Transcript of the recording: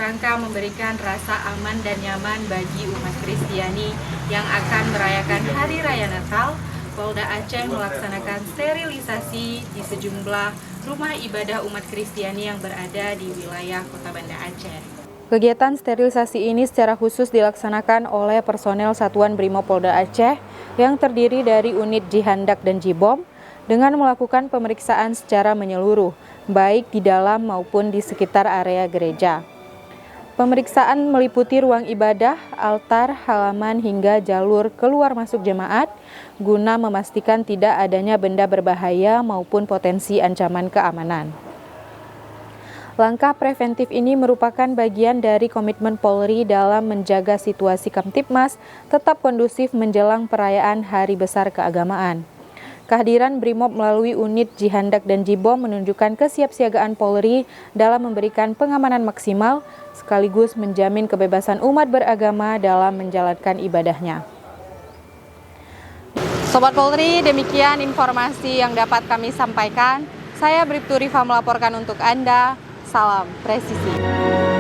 rangka memberikan rasa aman dan nyaman bagi umat Kristiani yang akan merayakan Hari Raya Natal, Polda Aceh melaksanakan sterilisasi di sejumlah rumah ibadah umat Kristiani yang berada di wilayah Kota Banda Aceh. Kegiatan sterilisasi ini secara khusus dilaksanakan oleh personel Satuan Brimob Polda Aceh yang terdiri dari unit Jihandak dan Jibom dengan melakukan pemeriksaan secara menyeluruh, baik di dalam maupun di sekitar area gereja. Pemeriksaan meliputi ruang ibadah, altar, halaman hingga jalur keluar masuk jemaat guna memastikan tidak adanya benda berbahaya maupun potensi ancaman keamanan. Langkah preventif ini merupakan bagian dari komitmen Polri dalam menjaga situasi Kamtibmas tetap kondusif menjelang perayaan Hari Besar Keagamaan. Kehadiran Brimob melalui unit Jihandak dan Jibom menunjukkan kesiapsiagaan Polri dalam memberikan pengamanan maksimal sekaligus menjamin kebebasan umat beragama dalam menjalankan ibadahnya. Sobat Polri, demikian informasi yang dapat kami sampaikan. Saya Bribtu Rifa melaporkan untuk Anda. Salam presisi.